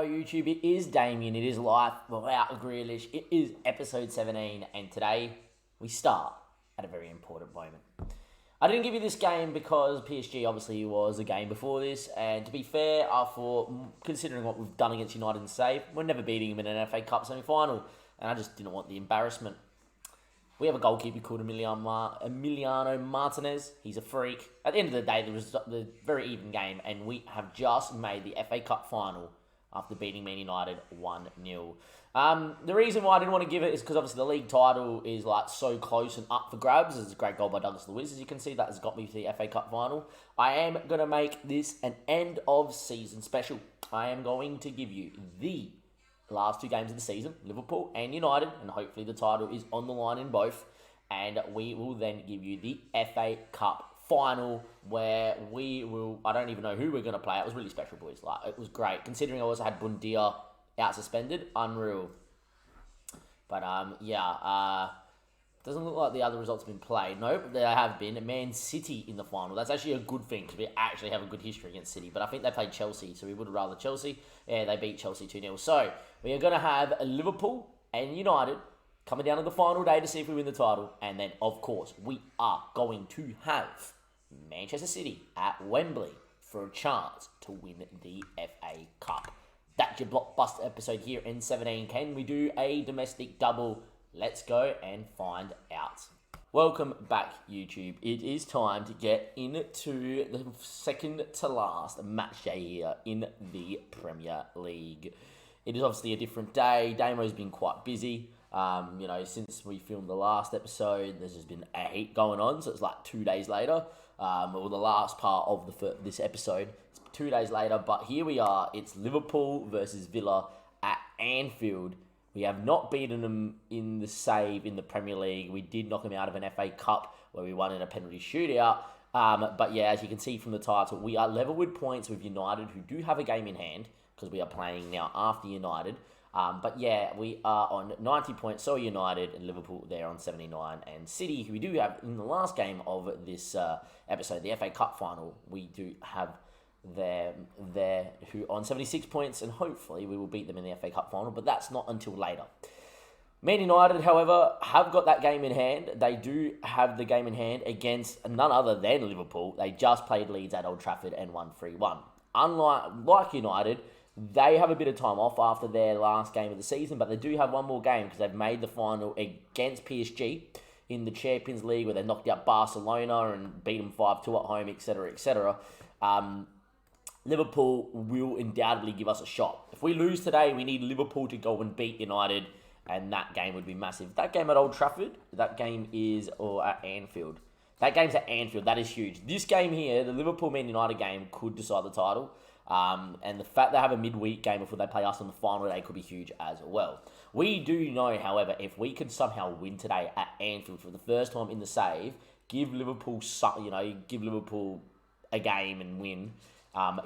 Hello YouTube, it is Damien, it is life without Grealish, it is episode 17, and today we start at a very important moment. I didn't give you this game because PSG obviously was a game before this, and to be fair, I thought, considering what we've done against United and Save, we're never beating them in an FA Cup semi-final, and I just didn't want the embarrassment. We have a goalkeeper called Emiliano Martinez. He's a freak. At the end of the day, there was a very even game, and we have just made the FA Cup final after beating Man United 1-0. The reason why I didn't want to give it is because obviously the league title is like so close and up for grabs. It's a great goal by Douglas Luiz. As you can see, that has got me to the FA Cup final. I am going to make this an end of season special. I am going to give you the last two games of the season, Liverpool and United, and hopefully the title is on the line in both. And we will then give you the FA Cup final, where we will, I don't even know who we're going to play. It was really special, boys. Like, it was great, considering I also had Bundia out suspended. Unreal. But doesn't look like the other results have been played. Nope, there have been. Man City in the final. That's actually a good thing, because we actually have a good history against City. But I think they played Chelsea, so we would have rather Chelsea. Yeah, they beat Chelsea 2-0. So, we are going to have Liverpool and United coming down to the final day to see if we win the title. And then, of course, we are going to have Manchester City at Wembley for a chance to win the FA Cup. That's your blockbuster episode here in 17. Can we do a domestic double? Let's go and find out. Welcome back, YouTube. It is time to get into the second to last match day here in the Premier League. It is obviously a different day. Damo's been quite busy. Since we filmed the last episode, there's just been a heat going on. So it's like 2 days later, or the last part of this episode. It's 2 days later, but here we are. It's Liverpool versus Villa at Anfield. We have not beaten them in the save in the Premier League. We did knock them out of an FA Cup where we won in a penalty shootout. But yeah, as you can see from the title, we are level with points with United, who do have a game in hand, because we are playing now after United. But yeah, we are on 90 points, so United and Liverpool there on 79. And City, who we do have in the last game of this episode, the FA Cup final, we do have them there who on 76 points, and hopefully we will beat them in the FA Cup final, but that's not until later. Man United, however, have got that game in hand. They do have the game in hand against none other than Liverpool. They just played Leeds at Old Trafford and won 3-1. Unlike United, they have a bit of time off after their last game of the season, but they do have one more game because they've made the final against PSG in the Champions League, where they knocked out Barcelona and beat them 5-2 at home, etc., etc. Liverpool will undoubtedly give us a shot. If we lose today, we need Liverpool to go and beat United, and that game would be massive. That game at Old Trafford, that game is at Anfield. That game's at Anfield. That is huge. This game here, the Liverpool-Man United game, could decide the title. And the fact they have a midweek game before they play us on the final day could be huge as well. We do know, however, if we could somehow win today at Anfield for the first time in the save, give Liverpool a game and win.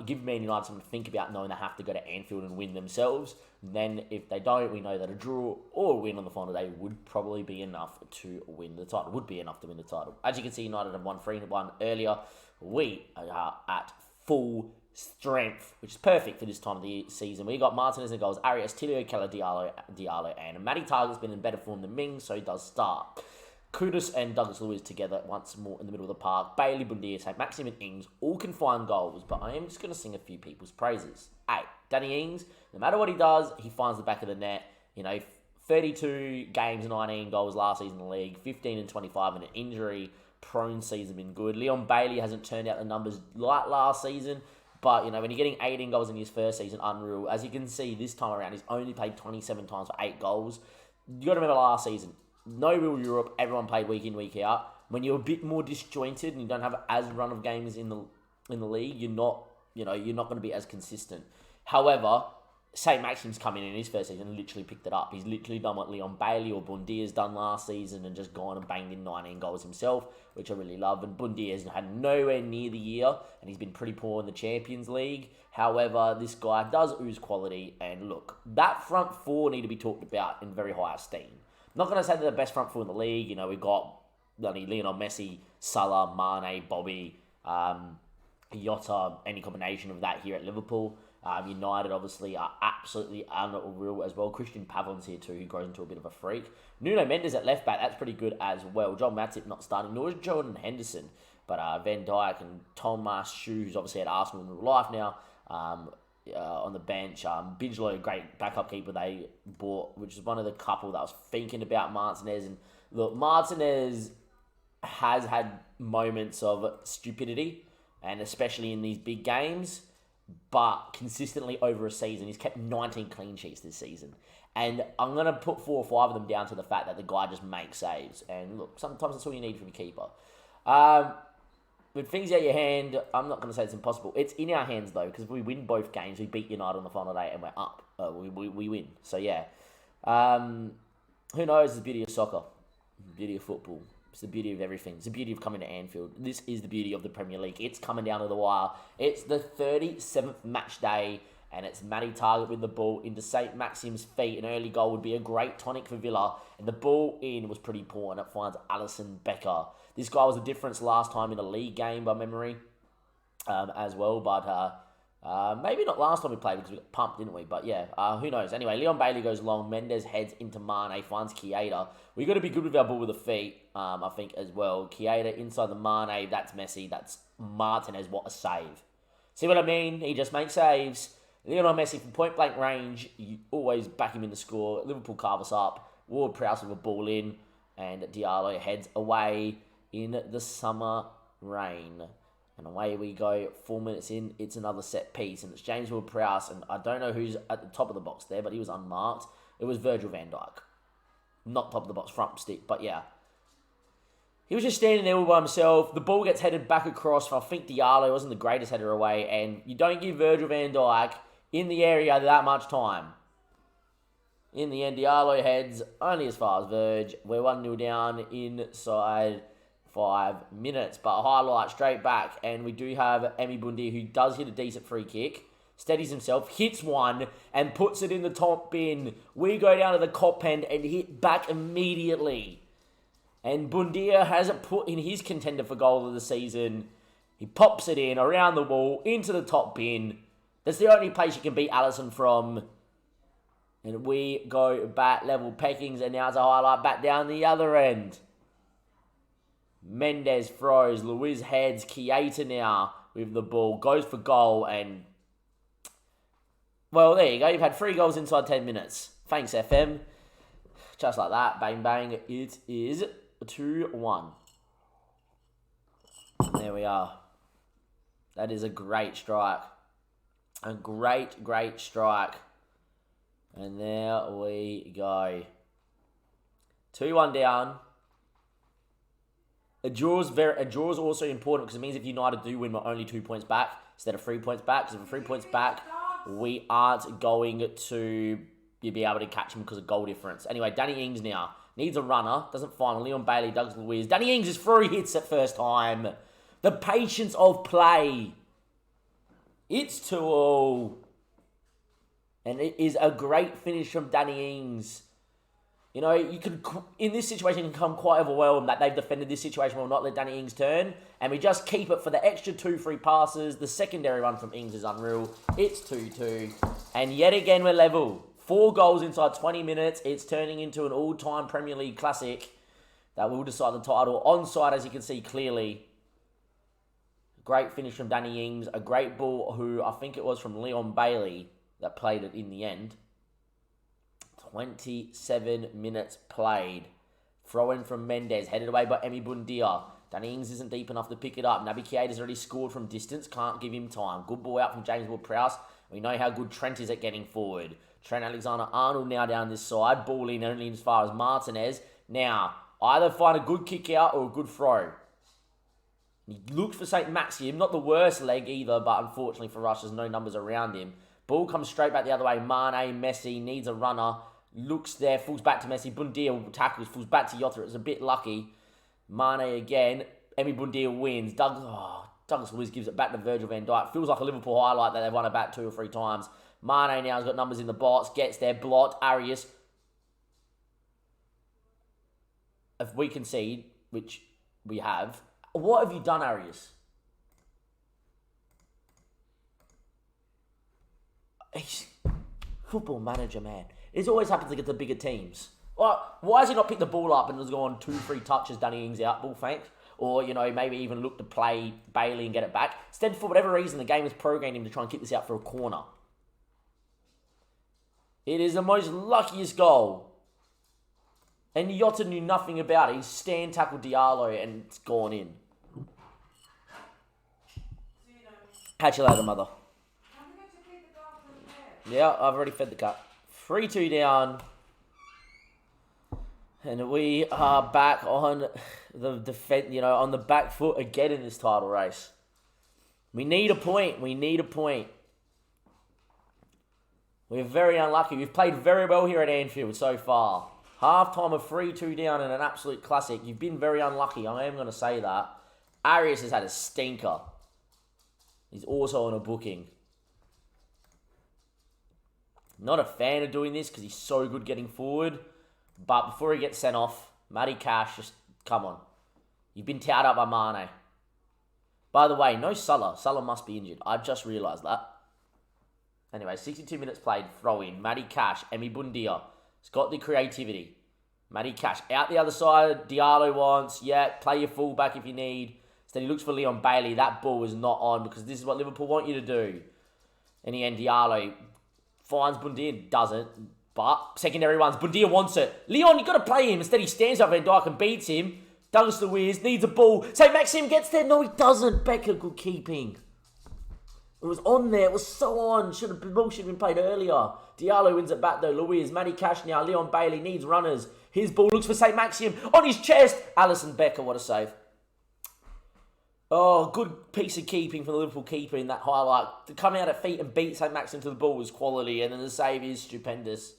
Give Man United something to think about, knowing they have to go to Anfield and win themselves. Then, if they don't, we know that a draw or a win on the final day would probably be enough to win the title. Would be enough to win the title. As you can see, United have won 3-1 earlier. We are at full strength, which is perfect for this time of the season. We got Martinez in goals, Arias, Tilio, Keller, Diallo, and Matty Target's been in better form than Ming, so he does start. Kudus and Douglas Luiz together once more in the middle of the park. Bailey, Bundia, St. Maxim and Ings all can find goals, but I am just going to sing a few people's praises. Hey, Danny Ings, no matter what he does, he finds the back of the net. 32 games, 19 goals last season in the league, 15 and 25 in an injury-prone season been good. Leon Bailey hasn't turned out the numbers like last season, but, when you're getting 18 goals in his first season, unreal. As you can see, this time around, he's only played 27 times for 8 goals. You got to remember last season, no real Europe, everyone played week in, week out. When you're a bit more disjointed and you don't have as run of games in the league, you're not going to be as consistent. However, St. Maxim's come in his first season and literally picked it up. He's literally done what Leon Bailey or Bundia's done last season and just gone and banged in 19 goals himself, which I really love. And Bundia's had nowhere near the year, and he's been pretty poor in the Champions League. However, this guy does ooze quality, and look, that front four need to be talked about in very high esteem. I'm not going to say they're the best front four in the league. We've got Lionel Messi, Salah, Mane, Bobby, Jota, any combination of that here at Liverpool. United obviously are absolutely unreal as well. Christian Pavon's here too, who grows into a bit of a freak. Nuno Mendes at left back, that's pretty good as well. John Matip not starting, nor is Jordan Henderson. But Van Dijk and Thomas Schuh, who's obviously at Arsenal in real life now, on the bench. Bigelow, great backup keeper they bought, which is one of the couple that I was thinking about Martinez. And look, Martinez has had moments of stupidity, and especially in these big games, but consistently over a season, he's kept 19 clean sheets this season. And I'm going to put 4 or 5 of them down to the fact that the guy just makes saves. And look, sometimes that's all you need from your keeper. With things out of your hand, I'm not going to say it's impossible. It's in our hands, though, because if we win both games, we beat United on the final day, and we're up. We win. So, yeah. Who knows? It's the beauty of soccer. The beauty of football. It's the beauty of everything. It's the beauty of coming to Anfield. This is the beauty of the Premier League. It's coming down to the wire. It's the 37th match day, and it's Matty Target with the ball into St. Maxim's feet. An early goal would be a great tonic for Villa, and the ball in was pretty poor, and it finds Alisson Becker. This guy was the difference last time in a league game by memory as well, but maybe not last time we played because we got pumped, didn't we? But yeah, who knows? Anyway, Leon Bailey goes long. Mendes heads into Mane, finds Keita. We got to be good with our ball with the feet, I think, as well. Keita inside the Mane, that's Messi. That's Martinez, what a save. See what I mean? He just makes saves. Lionel Messi from point-blank range, you always back him in the score. Liverpool carve us up. Ward-Prowse with a ball in, and Diallo heads away in the summer rain. And away we go. 4 minutes in, it's another set piece. And it's James Ward-Prowse. And I don't know who's at the top of the box there, but he was unmarked. It was Virgil van Dijk. Not top of the box, front stick, but yeah. He was just standing there all by himself. The ball gets headed back across. I think Diallo wasn't the greatest header away. And you don't give Virgil van Dijk in the area that much time. In the end, Diallo heads only as far as Verge. We're 1-0 down inside 5 minutes, but a highlight straight back, and we do have Emi Buendia, who does hit a decent free kick, steadies himself, hits one, and puts it in the top bin. We go down to the cop end and hit back immediately. And Buendia has it put in his contender for goal of the season. He pops it in, around the wall, into the top bin. That's the only place you can beat Alisson from. And we go back level peckings, and now it's a highlight back down the other end. Mendes throws, Luiz heads, Keita now with the ball, goes for goal, and well, there you go, you've had 3 goals inside 10 minutes. Thanks, FM. Just like that, bang bang, it is 2-1. There we are. That is a great strike. A great strike. And there we go. 2-1 down. A draw is also important because it means if United do win, we're only 2 points back instead of 3 points back. Because if we're 3 points back, we aren't going to be able to catch him because of goal difference. Anyway, Danny Ings now needs a runner. Doesn't find Leon Bailey, Douglas Luiz. Danny Ings is 3 hits at first time. The patience of play. It's 2-2. And it is a great finish from Danny Ings. You know, you could, in this situation, you can become quite overwhelmed that they've defended this situation will not let Danny Ings turn. And we just keep it for the extra 2 free passes. The secondary run from Ings is unreal. It's 2-2. And yet again, we're level. 4 goals inside 20 minutes. It's turning into an all-time Premier League classic that will decide the title. Onside, as you can see clearly. Great finish from Danny Ings. A great ball, who I think it was from Leon Bailey that played it in the end. 27 minutes played. Throw in from Mendes. Headed away by Emi Buendia. Danny Ings isn't deep enough to pick it up. Naby Keita's already scored from distance. Can't give him time. Good ball out from James Ward-Prowse. We know how good Trent is at getting forward. Trent Alexander-Arnold now down this side. Ball in only as far as Martinez. Now, either find a good kick out or a good throw. He looked for St. Maxim. Not the worst leg either, but unfortunately for us, there's no numbers around him. Ball comes straight back the other way. Mane, Messi, needs a runner. Looks there, falls back to Messi. Buendia tackles, falls back to Jota. It's a bit lucky. Mane again. Emi Buendia wins. Douglas Luiz gives it back to Virgil van Dijk. Feels like a Liverpool highlight that they've won about 2 or 3 times. Mane now has got numbers in the box. Gets there. Blot. Arias. If we concede, which we have. What have you done, Arias? He's football manager, man. It always happens against the bigger teams. Why has he not picked the ball up and has gone 2-3 touches, Danny Ings out, ball thanks? Or, maybe even look to play Bailey and get it back. Instead, for whatever reason, the game has programmed him to try and kick this out for a corner. It is the most luckiest goal. And Jota knew nothing about it. He stand tackled Diallo and it's gone in. Catch you later, mother. Yeah, I've already fed the cat. 3-2 down. And we are back on the defense, on the back foot again in this title race. We need a point. We're very unlucky. We've played very well here at Anfield so far. Half-time of 3-2 down and an absolute classic. You've been very unlucky. I am going to say that. Arias has had a stinker. He's also on a booking. Not a fan of doing this because he's so good getting forward. But before he gets sent off, Matty Cash, just come on. You've been towed up by Mane. By the way, no Salah. Salah must be injured. I just realised that. Anyway, 62 minutes played, throw in. Matty Cash, Emi Bundia. He's got the creativity. Matty Cash out the other side. Diallo wants, play your fullback if you need. Instead he looks for Leon Bailey. That ball is not on because this is what Liverpool want you to do. In the end, Diallo finds Bundia, doesn't. But secondary ones, Bundia wants it. Leon, you got to play him. Instead he stands up Van Dijk and beats him. Douglas Luiz needs a ball. St. Maxim gets there. No, he doesn't. Becker, good keeping. It was on there. It was so on. The ball should have been played earlier. Diallo wins it back though. Luiz, Matty Cash now. Leon Bailey needs runners. His ball looks for St. Maxim. On his chest. Alisson Becker, what a save. Oh, good piece of keeping from the Liverpool keeper in that highlight. To come out at feet and beat St. Maxim to the ball was quality. And then the save is stupendous.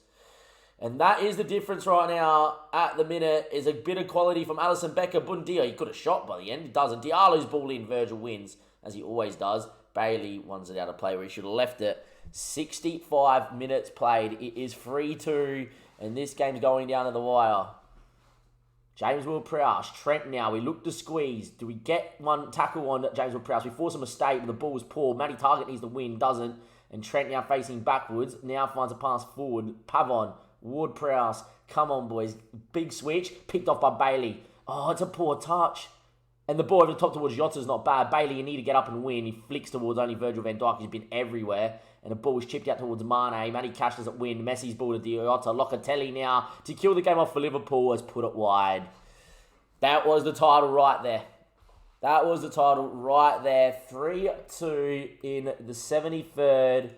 And that is the difference right now at the minute, is a bit of quality from Alisson Becker. Bundia, he could have shot by the end. He doesn't. Diallo's ball in. Virgil wins, as he always does. Bailey wants it out of play where he should have left it. 65 minutes played. It is 3-2, and this game's going down to the wire. James Ward-Prowse, Trent now. We look to squeeze. Do we get one tackle on James Ward-Prowse? We force a mistake, but the ball was poor. Matty Target needs the win, doesn't. And Trent now facing backwards. Now finds a pass forward. Pavon. Ward-Prowse, come on boys, big switch, picked off by Bailey. Oh, it's a poor touch. And the ball over the top towards Jota's not bad. Bailey, you need to get up and win. He flicks towards only Virgil van Dijk, who's been everywhere. And the ball was chipped out towards Mane. Matty Cash doesn't win. Messi's ball to Jota. Locatelli now, to kill the game off for Liverpool, has put it wide. That was the title right there. 3-2 in the 73rd.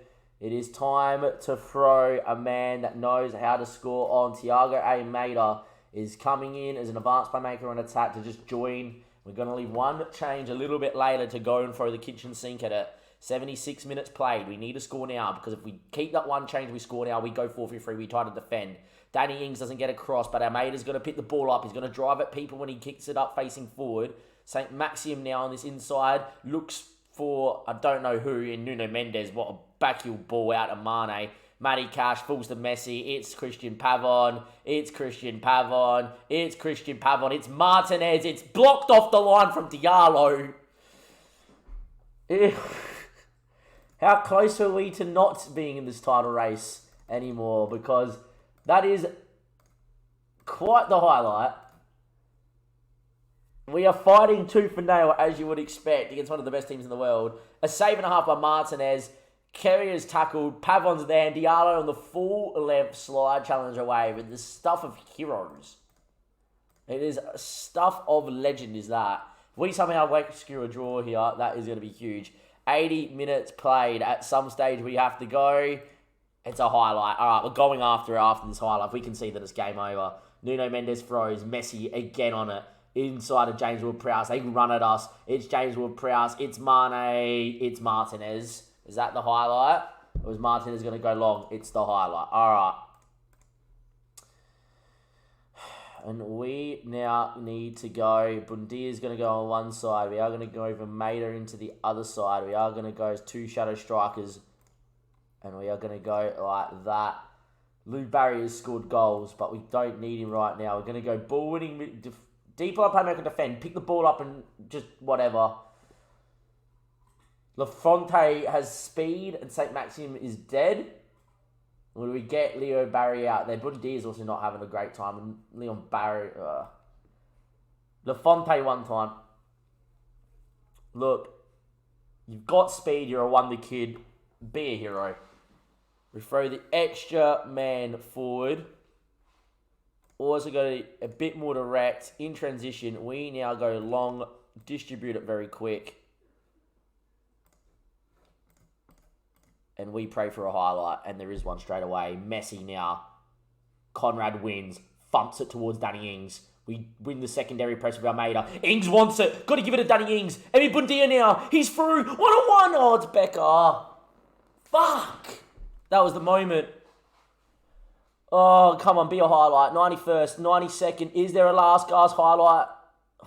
It is time to throw a man that knows how to score on. Thiago Almeida is coming in as an advanced playmaker on attack to just join. We're going to leave one change a little bit later to go and throw the kitchen sink at it. 76 minutes played. We need to score now because if we keep that one change, we score now, we go 4-3-3, we try to defend. Danny Ings doesn't get across, but Almeida's going to pick the ball up. He's going to drive at people when he kicks it up facing forward. St. Maxim now on this inside looks for, I don't know who, in Nuno Mendes. What a backheel ball out of Mane. Matty Cash falls to Messi. It's Christian Pavon. It's Martinez. It's blocked off the line from Diallo. How close are we to not being in this title race anymore? Because that is quite the highlight. We are fighting tooth and nail, as you would expect, against one of the best teams in the world. A save and a half by Martinez. Carrier's tackled. Pavon's there. And Diallo on the full left slide challenge away with the stuff of heroes. It is stuff of legend, is that. If we somehow rescue a draw here, that is going to be huge. 80 minutes played. At some stage, we have to go. It's a highlight. All right, we're going after this highlight. If we can see that it's game over. Nuno Mendes throws. Messi again on it. Inside of James Ward-Prowse. They can run at us. It's James Ward-Prowse. It's Mane. It's Martinez. Is that the highlight? Or is Martinez going to go long? It's the highlight. All right. And we now need to go. Bundia is going to go on one side. We are going to go over Maida into the other side. We are going to go as two shadow strikers. And we are going to go like that. Lou Barry has scored goals, but we don't need him right now. We're going to go ball winning. Deep line playmaker defend. Pick the ball up and just whatever. Lafonte has speed and St. Maxim is dead. Or do we get Leo Barry out there? Bundy is also not having a great time. And Leon Barry... Lafonte one time. Look, you've got speed. You're a wonder kid. Be a hero. We throw the extra man forward. Also go a bit more direct. In transition, we now go long. Distribute it very quick. And we pray for a highlight. And there is one straight away. Messi now. Conrad wins. Thumps it towards Danny Ings. We win the secondary press with Almeida. Ings wants it. Got to give it to Danny Ings. Emi Bundia now. He's through. 1-on-1. Oh, it's Becker. Fuck. That was the moment. Oh, come on. Be a highlight. 91st, 92nd. Is there a last gasp highlight?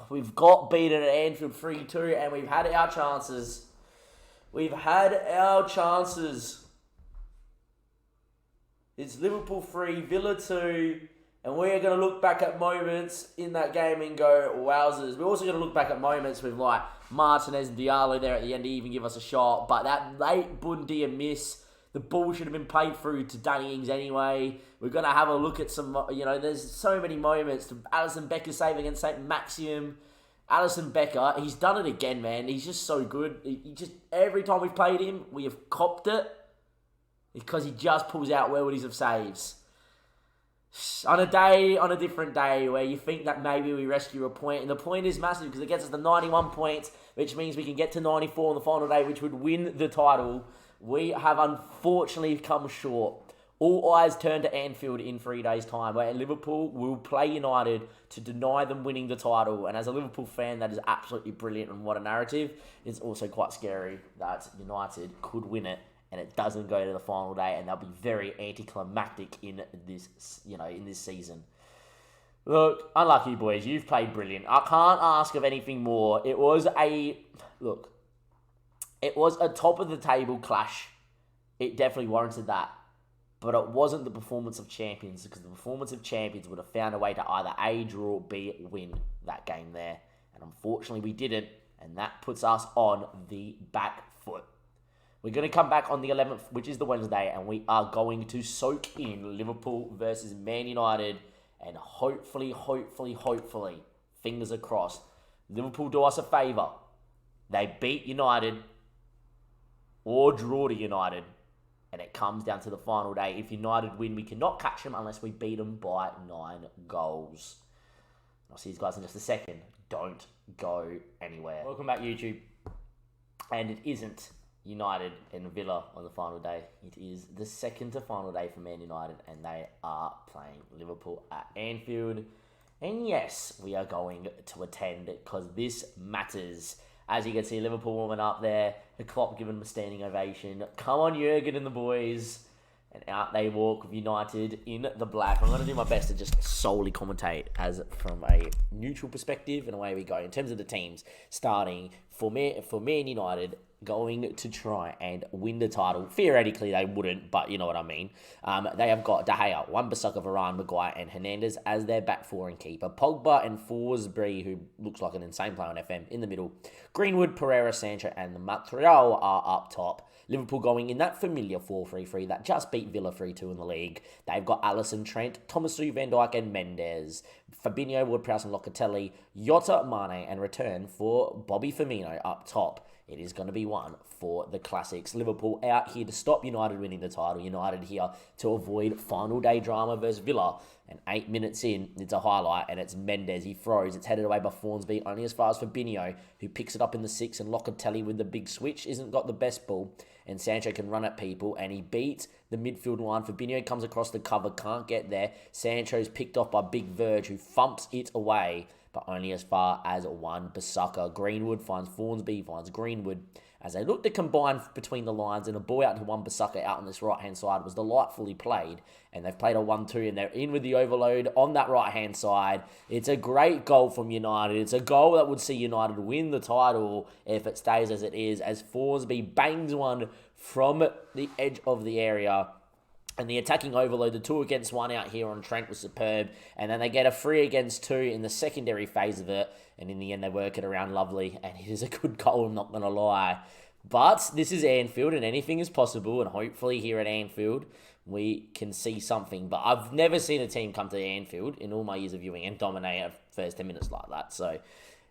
We've got beaten at Anfield 3-2 and we've had our chances. We've had our chances. It's Liverpool 3, Villa 2. And we're going to look back at moments in that game and go, wowzers. We're also going to look back at moments with like Martinez and Diallo there at the end to even give us a shot. But that late Bundia miss, the ball should have been played through to Danny Ings anyway. We're going to have a look at some, there's so many moments. Alisson Becker save against St. Maxim. Alisson Becker, he's done it again, man. He's just so good. He just, every time we've played him, we have copped it. Because he just pulls out worldies of saves. On a different day where you think that maybe we rescue a point. And the point is massive because it gets us to 91 points, which means we can get to 94 on the final day, which would win the title. We have unfortunately come short. All eyes turn to Anfield in 3 days' time, where Liverpool will play United to deny them winning the title. And as a Liverpool fan, that is absolutely brilliant and what a narrative. It's also quite scary that United could win it and it doesn't go to the final day, and they'll be very anticlimactic in this, in this season. Look, unlucky boys, you've played brilliant. I can't ask of anything more. It was a top of the table clash. It definitely warranted that. But it wasn't the performance of champions, because the performance of champions would have found a way to either A, draw, B, win that game there. And unfortunately we didn't, and that puts us on the back foot. We're going to come back on the 11th, which is the Wednesday, and we are going to soak in Liverpool versus Man United. And hopefully, fingers are crossed, Liverpool do us a favour. They beat United or draw to United. And it comes down to the final day. If United win, we cannot catch them unless we beat them by 9 goals. I'll see you guys in just a second. Don't go anywhere. Welcome back, YouTube. And it isn't United and Villa on the final day. It is the second to final day for Man United, and they are playing Liverpool at Anfield. And yes, we are going to attend because this matters. As you can see, Liverpool warming up there. The Klopp giving them a standing ovation. Come on, Jurgen and the boys. And out they walk with United in the black. I'm going to do my best to just solely commentate as from a neutral perspective, and away we go. In terms of the teams, starting for Man United, going to try and win the title. Theoretically, they wouldn't, but you know what I mean. They have got De Gea, Wan-Bissaka, Varane, Maguire, and Hernandez as their back four and keeper. Pogba and Forsberg, who looks like an insane player on FM, in the middle. Greenwood, Pereira, Sancho, and Montreal are up top. Liverpool going in that familiar 4-3-3 that just beat Villa 3-2 in the league. They've got Alisson, Trent, Tomisu, Van Dijk, and Mendes. Fabinho, Ward-Prowse, and Locatelli, Jota, Mane, and return for Bobby Firmino up top. It is going to be one for the classics. Liverpool out here to stop United winning the title. United here to avoid final day drama versus Villa. And 8 minutes in, it's a highlight, and it's Mendes. He throws. It's headed away by Hornsby, only as far as Fabinho, who picks it up in the 6, and Locatelli with the big switch isn't got the best ball. And Sancho can run at people, and he beats the midfield line. Fabinho comes across the cover, can't get there. Sancho's picked off by Big Verge, who thumps it away, but only as far as Wan-Bissaka. Greenwood finds Hornsby, finds Greenwood. As they look to combine between the lines, and a ball out to Wan-Bissaka out on this right-hand side was delightfully played. And they've played a 1-2, and they're in with the overload on that right-hand side. It's a great goal from United. It's a goal that would see United win the title if it stays as it is, as Forsby bangs one from the edge of the area. And the attacking overload, the 2 against 1 out here on Trent was superb. And then they get a 3 against 2 in the secondary phase of it. And in the end, they work it around lovely. And it is a good goal, I'm not going to lie. But this is Anfield and anything is possible, and hopefully here at Anfield we can see something. But I've never seen a team come to Anfield in all my years of viewing and dominate at first 10 minutes like that. So,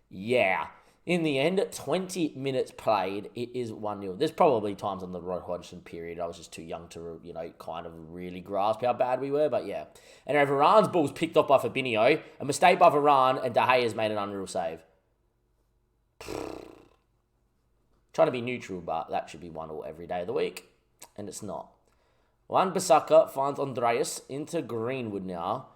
yeah. In the end, 20 minutes played, it is 1-0. There's probably times on the Roy Hodgson period I was just too young to, kind of really grasp how bad we were, but yeah. And Varane's ball was picked up by Fabinho, a mistake by Varane, and De Gea's made an unreal save. Trying to be neutral, but that should be 1-0 every day of the week, and it's not. Wan-Bissaka finds Andreas into Greenwood now.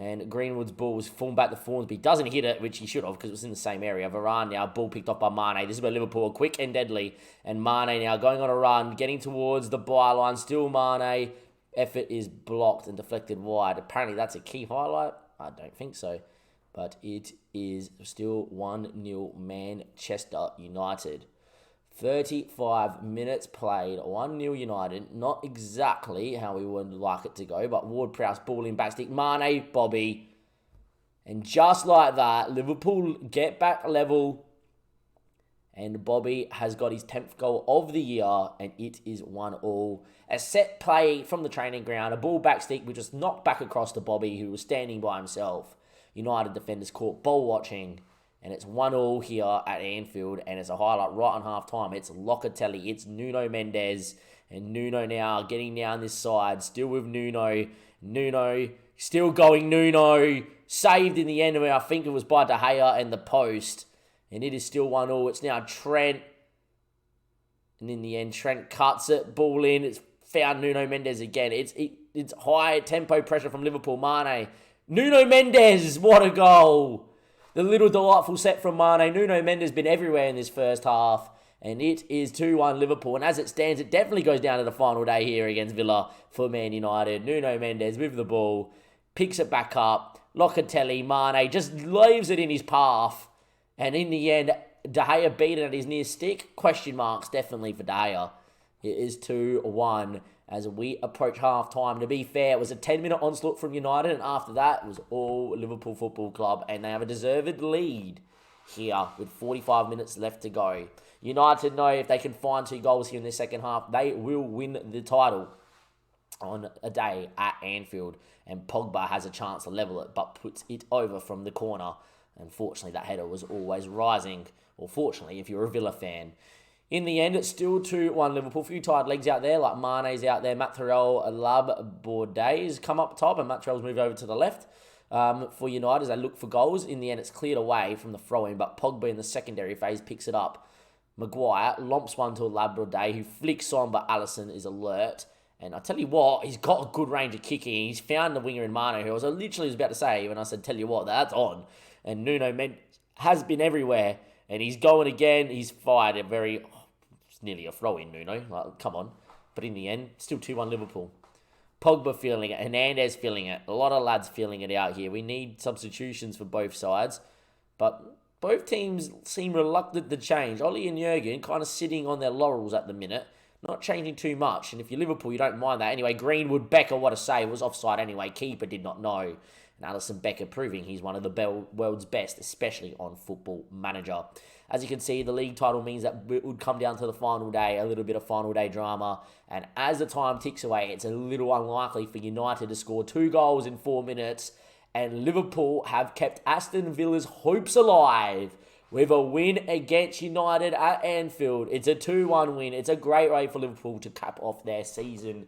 And Greenwood's ball was formed back to Formsby. Doesn't hit it, which he should have because it was in the same area. Varane now, ball picked up by Mane. This is where Liverpool are quick and deadly. And Mane now going on a run, getting towards the byline. Still Mane. Effort is blocked and deflected wide. Apparently that's a key highlight. I don't think so. But it is still 1-0 Manchester United. 35 minutes played, 1-0 United. Not exactly how we would like it to go, but Ward-Prowse ball in backstick. Mane, Bobby. And just like that, Liverpool get back level. And Bobby has got his 10th goal of the year, and it is 1-1. A set play from the training ground, a ball backstick, which was knocked back across to Bobby, who was standing by himself. United defenders caught ball watching. And it's 1-1 here at Anfield, and it's a highlight right on half-time. It's Locatelli, it's Nuno Mendes, and Nuno now getting down this side, still with Nuno. Nuno, still going Nuno, saved in the end, I think it was by De Gea and the post. And it is still 1-1. It's now Trent. And in the end, Trent cuts it, ball in. It's found Nuno Mendes again. It's high tempo pressure from Liverpool. Mane. Nuno Mendes, what a goal. The little delightful set from Mane. Nuno Mendes has been everywhere in this first half. And it is 2-1 Liverpool. And as it stands, it definitely goes down to the final day here against Villa for Man United. Nuno Mendes with the ball. Picks it back up. Locatelli, Mane just leaves it in his path. And in the end, De Gea beaten at his near stick. Question marks definitely for De Gea. It is 2-1 as we approach half-time. To be fair, it was a 10-minute onslaught from United, and after that, it was all Liverpool Football Club, and they have a deserved lead here with 45 minutes left to go. United know if they can find 2 goals here in the second half, they will win the title on a day at Anfield, and Pogba has a chance to level it, but puts it over from the corner. Unfortunately, that header was always rising, or fortunately, if you're a Villa fan. In the end, it's still 2-1 Liverpool. A few tired legs out there, like Mane's out there. Matt Terrell, Labordet's come up top, and Matt Terrell's moved over to the left for United as they look for goals. In the end, it's cleared away from the throw-in, but Pogba in the secondary phase picks it up. Maguire lomps one to Labordet, who flicks on, but Alisson is alert. And I tell you what, he's got a good range of kicking. He's found the winger in Mane, who I was literally about to say when I said, tell you what, that's on. And Nuno Mendes has been everywhere, and he's going again. He's fired a very... It's nearly a throw-in, Nuno. Like, come on. But in the end, still 2-1 Liverpool. Pogba feeling it. Hernandez feeling it. A lot of lads feeling it out here. We need substitutions for both sides. But both teams seem reluctant to change. Ollie and Jurgen kind of sitting on their laurels at the minute. Not changing too much. And if you're Liverpool, you don't mind that. Anyway, Greenwood, Becker, what a save. Was offside anyway. Keeper did not know. And Alisson Becker proving he's one of the world's best, especially on Football Manager. As you can see, the league title means that it would come down to the final day, a little bit of final day drama. And as the time ticks away, it's a little unlikely for United to score 2 goals in 4 minutes. And Liverpool have kept Aston Villa's hopes alive with a win against United at Anfield. It's a 2-1 win. It's a great way for Liverpool to cap off their season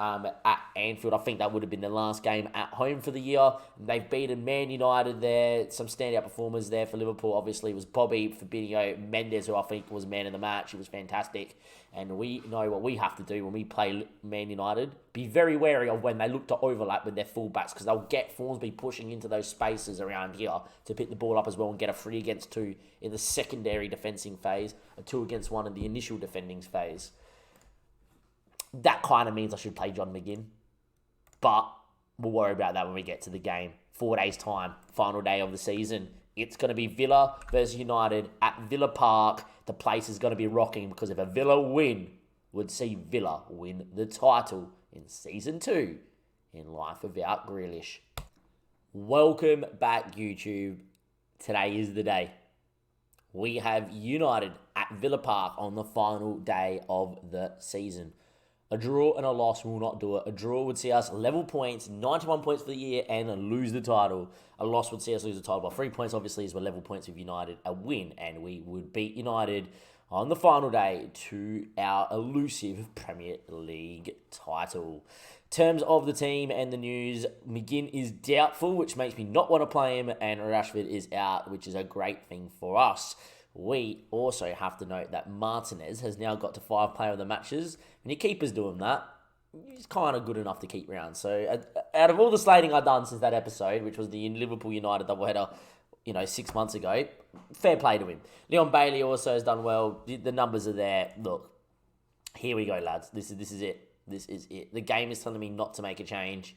at Anfield. I think that would have been the last game at home for the year. They've beaten Man United there. Some standout performers there for Liverpool. Obviously, it was Bobby, Fabinho, Mendes, who I think was man of the match. He was fantastic. And we know what we have to do when we play Man United. Be very wary of when they look to overlap with their fullbacks, because they'll get Formsby pushing into those spaces around here to pick the ball up as well and get a 3-against-2 in the secondary defending phase, a 2-against-1 in the initial defending phase. That kind of means I should play John McGinn. But we'll worry about that when we get to the game. 4 days' time, final day of the season. It's going to be Villa versus United at Villa Park. The place is going to be rocking, because if a Villa win, would see Villa win the title in Season 2 in Life Without Grealish. Welcome back, YouTube. Today is the day. we have United at Villa Park on the final day of the season. A draw and a loss will not do it. A draw would see us level points, 91 points for the year, and lose the title. A loss would see us lose the title by 3 points, obviously, as we're level points with United. A win, and we would beat United on the final day to our elusive Premier League title. In terms of the team and the news, McGinn is doubtful, which makes me not want to play him, and Rashford is out, which is a great thing for us. We also have to note that Martinez has now got to 5 player of the matches. When your keeper's doing that, he's kind of good enough to keep around. So out of all the slating I've done since that episode, which was the Liverpool United doubleheader, 6 months ago, fair play to him. Leon Bailey also has done well. The numbers are there. Look, here we go, lads. This is it. This is it. The game is telling me not to make a change.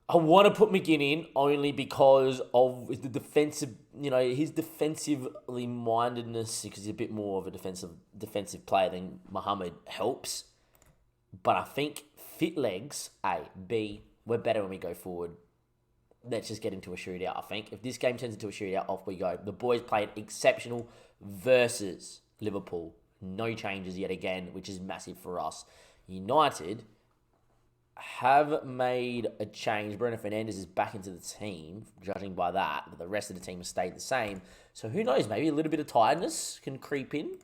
I want to put McGinn in only because of the defensive, his defensively mindedness, because he's a bit more of a defensive player than Mohamed, helps. But I think fit legs, A. B, we're better when we go forward. Let's just get into a shootout, I think. If this game turns into a shootout, off we go. The boys played exceptional versus Liverpool. No changes yet again, which is massive for us. United have made a change. Bruno Fernandes is back into the team, judging by that, but the rest of the team has stayed the same. So who knows, maybe a little bit of tiredness can creep in.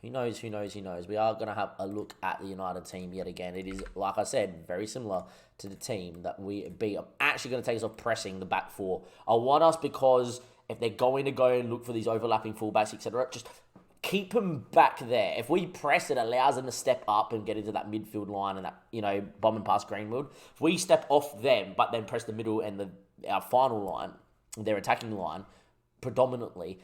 Who knows? We are going to have a look at the United team yet again. It is, like I said, very similar to the team that we beat. I'm actually going to take us off pressing the back four. I want us, because if they're going to go and look for these overlapping fullbacks, etc., just keep them back there. If we press, it allows them to step up and get into that midfield line and that, bombing past Greenwood. If we step off them, but then press the middle and our final line, their attacking line, predominantly,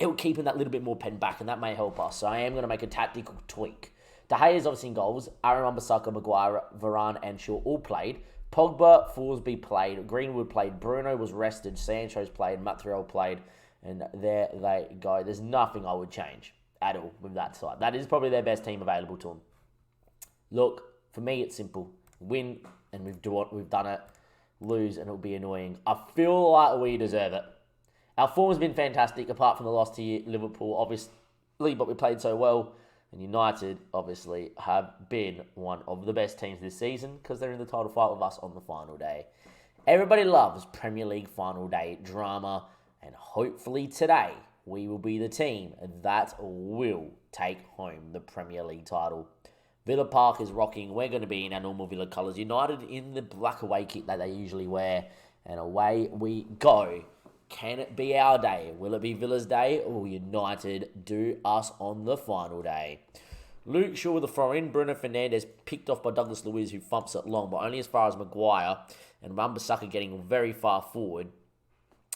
it will keep in that little bit more pen back, and that may help us. So I am going to make a tactical tweak. De Gea is obviously in goals. Aaron Wan-Bissaka, Maguire, Varane, and Shaw all played. Pogba, Forsby played. Greenwood played. Bruno was rested. Sancho's played. Material played. And there they go. There's nothing I would change at all with that side. That is probably their best team available to them. Look, for me, it's simple. Win, and we've done it. Lose, and it'll be annoying. I feel like we deserve it. Our form has been fantastic, apart from the loss to Liverpool, obviously, but we played so well. And United, obviously, have been one of the best teams this season, because they're in the title fight with us on the final day. Everybody loves Premier League final day drama. And hopefully today, we will be the team that will take home the Premier League title. Villa Park is rocking. We're going to be in our normal Villa colours. United in the black away kit that they usually wear. And away we go. Can it be our day? Will it be Villa's day? Or will United do us on the final day? Luke Shaw with the throw-in. Bruno Fernandes picked off by Douglas Luiz, who thumps it long, but only as far as Maguire. And Wan-Bissaka getting very far forward.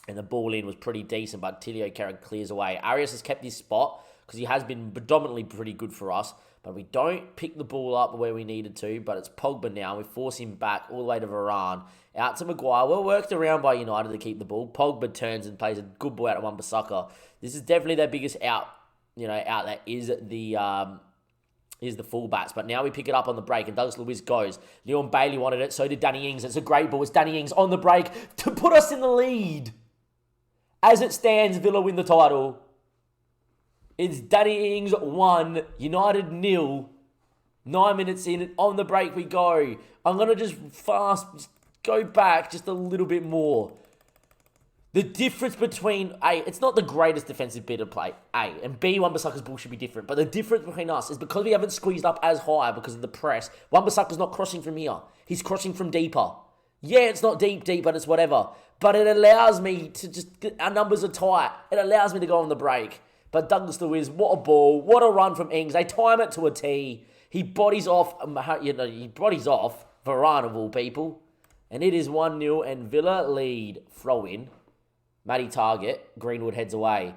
And the ball in was pretty decent, but Tilio Carrick clears away. Arias has kept his spot because he has been predominantly pretty good for us. But we don't pick the ball up where we needed to. But it's Pogba now. We force him back all the way to Varane. Out to Maguire. We're worked around by United to keep the ball. Pogba turns and plays a good ball out of Wan-Bissaka. This is definitely their biggest outlet is the fullbacks. But now we pick it up on the break, and Douglas Luiz goes. Leon Bailey wanted it. So did Danny Ings. It's a great ball. It's Danny Ings on the break to put us in the lead. As it stands, Villa win the title. It's Danny Ings 1, United 0. 9 minutes in, on the break we go. I'm going to just go back just a little bit more. The difference between, A, it's not the greatest defensive bit of play, A, and B, Wan-Bissaka's ball should be different. But the difference between us is because we haven't squeezed up as high because of the press, Wan-Bissaka's not crossing from here. He's crossing from deeper. Yeah, it's not deep, but it's whatever. But it allows me to our numbers are tight. It allows me to go on the break. But Douglas Luiz, what a ball. What a run from Ings. They time it to a T. He bodies off, Varane of all people. And it is 1-0 and Villa lead. Throw in. Matty target. Greenwood heads away.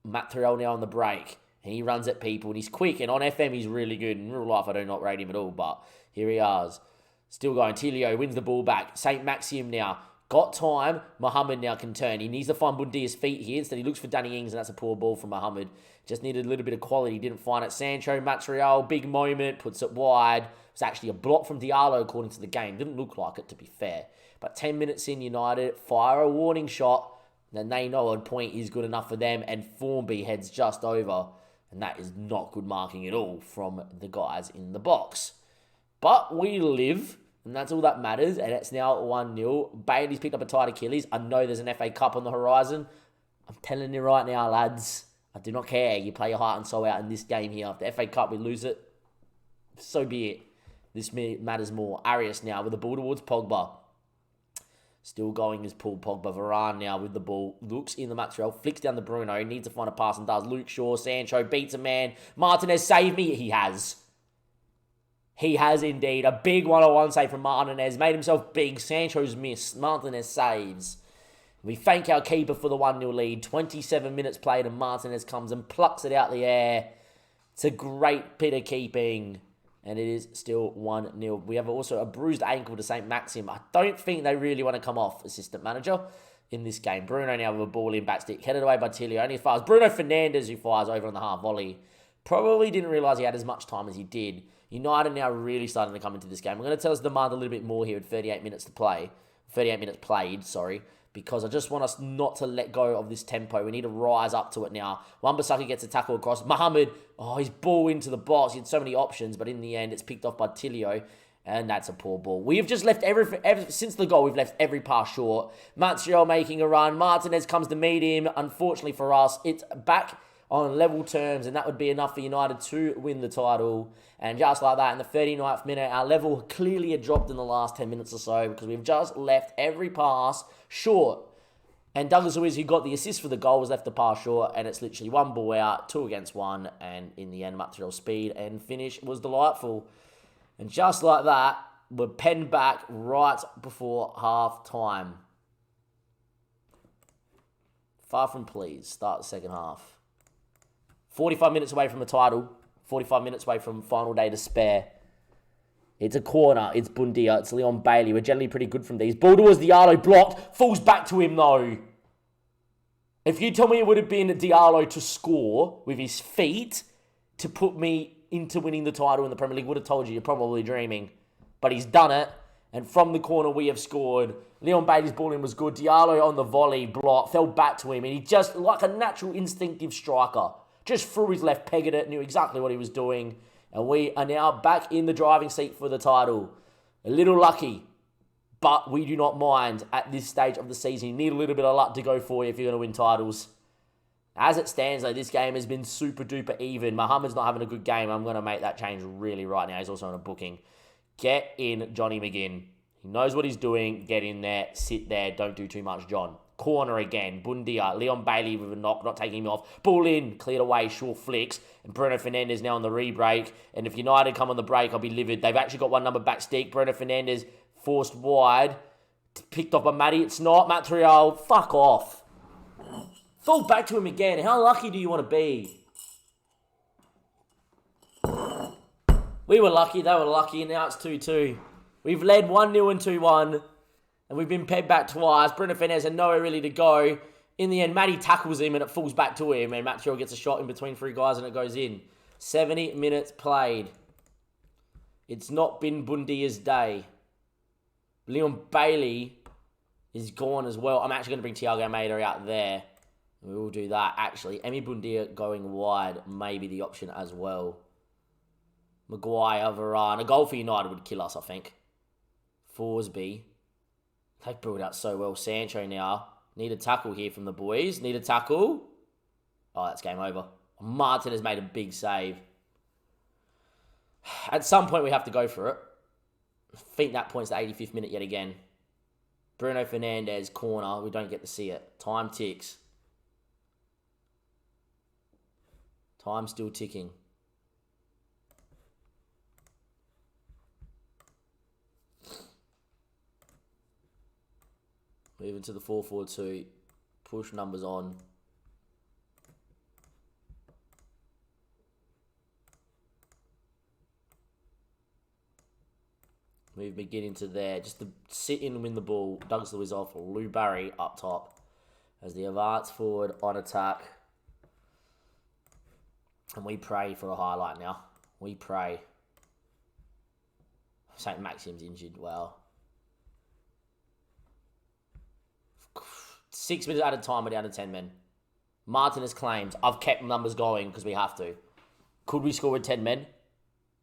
Matt Terrell now on the break. And he runs at people and he's quick. And on FM, he's really good. In real life, I do not rate him at all. But here he is. Still going. Tilio wins the ball back. St. Maxim now. Got time. Mohamed now can turn. He needs to find Bundia's feet here. Instead, he looks for Danny Ings, and that's a poor ball from Mohamed. Just needed a little bit of quality. Didn't find it. Sancho, Material, big moment. Puts it wide. It's actually a block from Diallo, according to the game. Didn't look like it, to be fair. But 10 minutes in, United fire a warning shot. And they know a point is good enough for them, and Formby heads just over. And that is not good marking at all from the guys in the box. But we live, and that's all that matters, and it's now 1-0. Bailey's picked up a tight Achilles. I know there's an FA Cup on the horizon. I'm telling you right now, lads, I do not care. You play your heart and soul out in this game here. If the FA Cup, we lose it, so be it. This matters more. Arias now with the ball towards Pogba. Still going is Paul Pogba. Varane now with the ball. Looks in the Montreal. Flicks down to Bruno. Needs to find a pass and does. Luke Shaw. Sancho beats a man. Martinez save me. He has. He has indeed. A big one-on-one save from Martinez. Made himself big. Sancho's missed. Martinez saves. We thank our keeper for the 1-0 lead. 27 minutes played and Martinez comes and plucks it out the air. It's a great bit of keeping. And it is still 1-0. We have also a bruised ankle to St. Maxim. I don't think they really want to come off, assistant manager, in this game. Bruno now with a ball in back stick. Headed away by Tilly. Only fires Bruno Fernandes, who fires over on the half volley. Probably didn't realise he had as much time as he did. United now really starting to come into this game. I'm going to tell us the demand a little bit more here at 38 minutes to play. 38 minutes played, sorry. Because I just want us not to let go of this tempo. We need to rise up to it now. Wan-Bissaka gets a tackle across. Mohamed, his ball into the box. He had so many options, but in the end, it's picked off by Tilio. And that's a poor ball. We have just left since the goal, we've left every pass short. Montreal making a run. Martinez comes to meet him. Unfortunately for us, it's back on level terms, and that would be enough for United to win the title. And just like that, in the 39th minute, our level clearly had dropped in the last 10 minutes or so because we've just left every pass short. And Douglas Luiz, who got the assist for the goal, was left the pass short, and it's literally one ball out, 2 against 1, and in the end, Montreal's speed and finish was delightful. And just like that, we're penned back right before half-time. Far from pleased. Start the second half. 45 minutes away from the title. 45 minutes away from final day to spare. It's a corner. It's Bundia. It's Leon Bailey. We're generally pretty good from these. Ball towards Diallo. Blocked. Falls back to him, though. If you tell me it would have been Diallo to score with his feet to put me into winning the title in the Premier League, would have told you you're probably dreaming. But he's done it. And from the corner, we have scored. Leon Bailey's ball in was good. Diallo on the volley. Block. Fell back to him. And he just, like a natural instinctive striker, just threw his left peg at it, knew exactly what he was doing. And we are now back in the driving seat for the title. A little lucky, but we do not mind at this stage of the season. You need a little bit of luck to go for you if you're going to win titles. As it stands, though, this game has been super duper even. Mohamed's not having a good game. I'm going to make that change really right now. He's also on a booking. Get in Johnny McGinn. He knows what he's doing. Get in there. Sit there. Don't do too much, John. Corner again. Bundia. Leon Bailey with a knock, not taking him off. Ball in. Cleared away. Short flicks. And Bruno Fernandes now on the re-break. And if United come on the break, I'll be livid. They've actually got one number back stick. Bruno Fernandes forced wide. Picked off by Matty. It's not. Montreal. Fuck off. Fall back to him again. How lucky do you want to be? We were lucky. They were lucky. And now it's 2-2. We've led 1-0 and 2-1. And we've been pegged back twice. Bruno Fernandes had nowhere really to go. In the end, Matty tackles him and it falls back to him. And Montreal gets a shot in between 3 guys and it goes in. 70 minutes played. It's not been Bundia's day. Leon Bailey is gone as well. I'm actually going to bring Thiago Almeida out there. We will do that. Actually, Emi Bundia going wide may be the option as well. Maguire, Varane. A goal for United would kill us, I think. Forsby. They brought out so well. Sancho now. Need a tackle here from the boys. Need a tackle. Oh, that's game over. Martin has made a big save. At some point, we have to go for it. I think that point's the 85th minute yet again. Bruno Fernandes, corner. We don't get to see it. Time ticks. Time still ticking. Moving to the 4-4-2. Push numbers on. Move McGinn into there. Just to sit in and win the ball. Douglas Luiz off. Lou Barry up top. As the advance forward on attack. And we pray for a highlight now. We pray. St. Maxim's injured. Well. 6 minutes at a time, we're down to 10 men. Martinez claims, I've kept numbers going because we have to. Could we score with 10 men?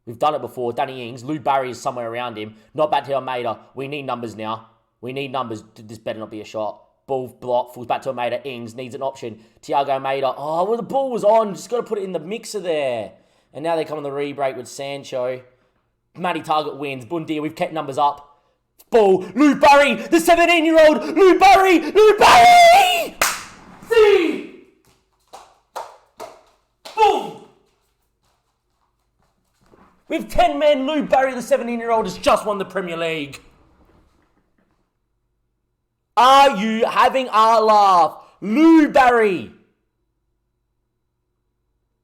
We've done it before. Danny Ings, Lou Barry is somewhere around him. Not back to Almeida. We need numbers now. We need numbers. This better not be a shot. Ball block, falls back to Almeida. Ings needs an option. Thiago Almeida. Oh, well, the ball was on. Just got to put it in the mixer there. And now they come on the re-break with Sancho. Matty Target wins. Bundia, we've kept numbers up. Ball. Lou Barry, the 17-year-old. Lou Barry. Lou Barry! See! Boom! With 10 men, Lou Barry, the 17-year-old, has just won the Premier League. Are you having a laugh? Lou Barry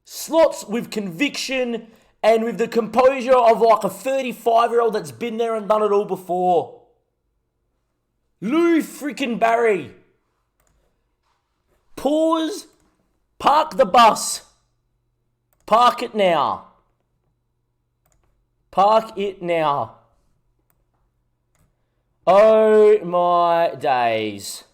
slots with conviction and with the composure of like a 35-year-old that's been there and done it all before. Lou freaking Barry. Pause. Park the bus. Park it now. Park it now. Oh my days.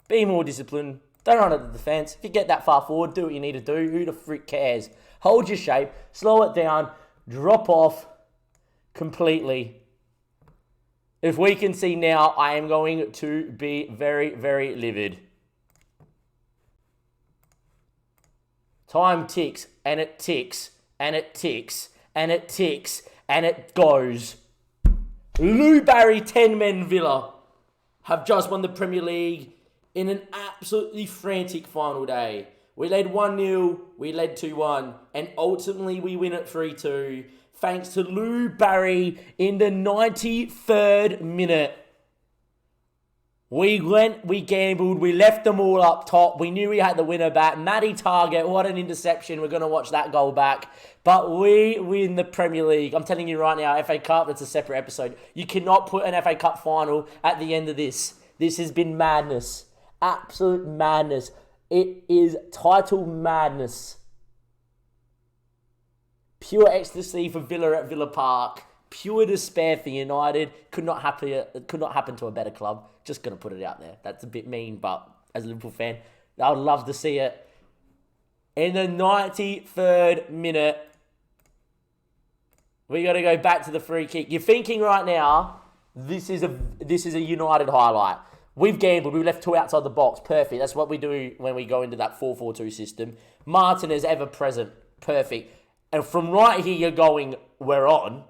Be more disciplined. Don't run at the defence. If you get that far forward, do what you need to do. Who the frick cares? Hold your shape. Slow it down. Drop off completely. If we can see now, I am going to be very, very livid. Time ticks, and it ticks, and it ticks, and it ticks, and it goes. Lou Barry, 10 men Villa have just won the Premier League in an absolutely frantic final day. We led 1-0, we led 2-1, and ultimately we win at 3-2 thanks to Lou Barry in the 93rd minute. We gambled, we left them all up top. We knew we had the winner back. Matty Target, what an interception. We're going to watch that goal back. But we win the Premier League. I'm telling you right now, FA Cup, that's a separate episode. You cannot put an FA Cup final at the end of this. This has been madness. Absolute madness. It is title madness. Pure ecstasy for Villa at Villa Park. Pure despair for United. Could not happen to a better club. Just going to put it out there. That's a bit mean, but as a Liverpool fan, I would love to see it. In the 93rd minute, we got to go back to the free kick. You're thinking right now, this is a United highlight. We've gambled. We left two outside the box. Perfect. That's what we do when we go into that 4-4-2 system. Martin is ever present. Perfect. And from right here, you're going, we're on.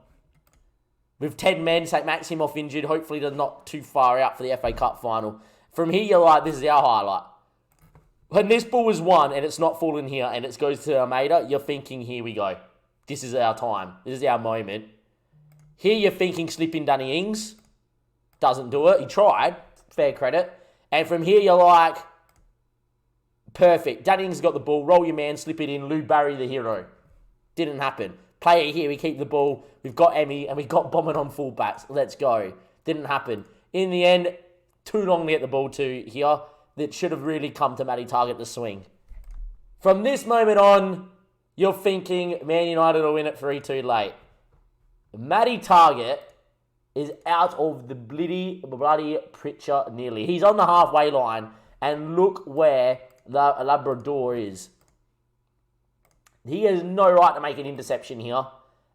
With 10 men, St. Maximoff injured. Hopefully they're not too far out for the FA Cup final. From here, you're like, this is our highlight. When this ball is won and it's not falling here and it goes to Almeida, you're thinking, here we go. This is our time. This is our moment. Here you're thinking slipping Danny Ings. Doesn't do it. He tried. Fair credit. And from here, you're like, perfect. Danny Ings got the ball. Roll your man. Slip it in. Lou Barry, the hero. Didn't happen. Play it here. We keep the ball. We've got Emmy and we've got Bombing on fullbacks. Let's go. Didn't happen. In the end, too long to get the ball to here. That should have really come to Matty Target to swing. From this moment on, you're thinking Man United will win it 3-2 late. Matty Target is out of the bloody picture nearly. He's on the halfway line and look where the Labrador is. He has no right to make an interception here.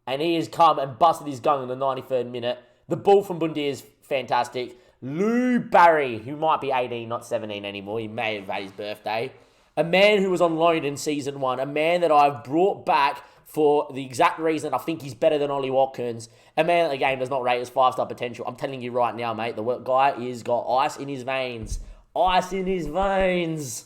And he has come and busted his gun in the 93rd minute. The ball from Bundia is fantastic. Lou Barry, who might be 18, not 17 anymore. He may have had his birthday. A man who was on loan in Season 1. A man that I've brought back for the exact reason I think he's better than Ollie Watkins. A man that the game does not rate as 5-star potential. I'm telling you right now, mate, the guy is got ice in his veins. Ice in his veins.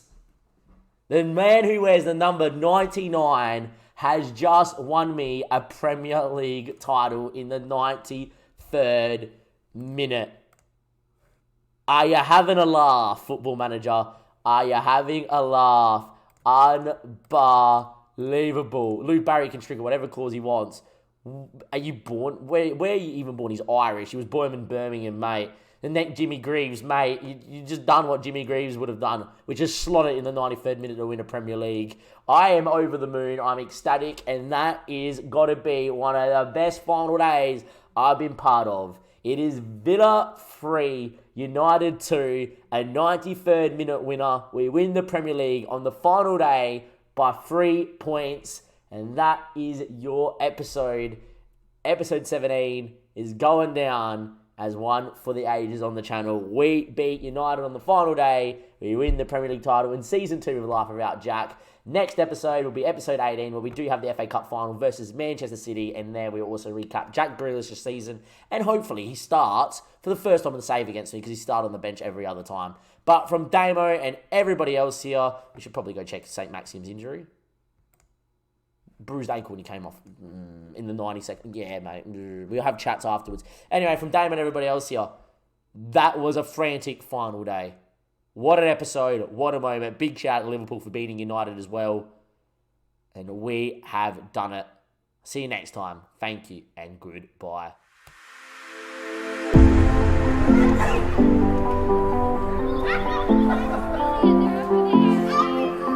The man who wears the number 99 has just won me a Premier League title in the 93rd minute. Are you having a laugh, Football Manager? Are you having a laugh? Unbelievable. Lou Barry can trigger whatever clause he wants. Are you born? Where are you even born? He's Irish. He was born in Birmingham, mate. And then Jimmy Greaves, mate. You just done what Jimmy Greaves would have done, which is slot it in the 93rd minute to win a Premier League. I am over the moon. I'm ecstatic. And that is got to be one of the best final days I've been part of. It is Villa 3, United 2, a 93rd minute winner. We win the Premier League on the final day by 3 points. And that is your episode. Episode 17 is going down as one for the ages on the channel. We beat United on the final day. We win the Premier League title in Season 2 of Life Without Jack. Next episode will be episode 18, where we do have the FA Cup final versus Manchester City, and there we'll also recap Jack Grealish's season, and hopefully he starts for the first time on the save against me, because he started on the bench every other time. But from Damo and everybody else here, we should probably go check St. Maxim's injury. Bruised ankle when he came off in the 92nd. Yeah, mate. We'll have chats afterwards. Anyway, from Damo and everybody else here, that was a frantic final day. What an episode. What a moment. Big shout out to Liverpool for beating United as well. And we have done it. See you next time. Thank you and goodbye.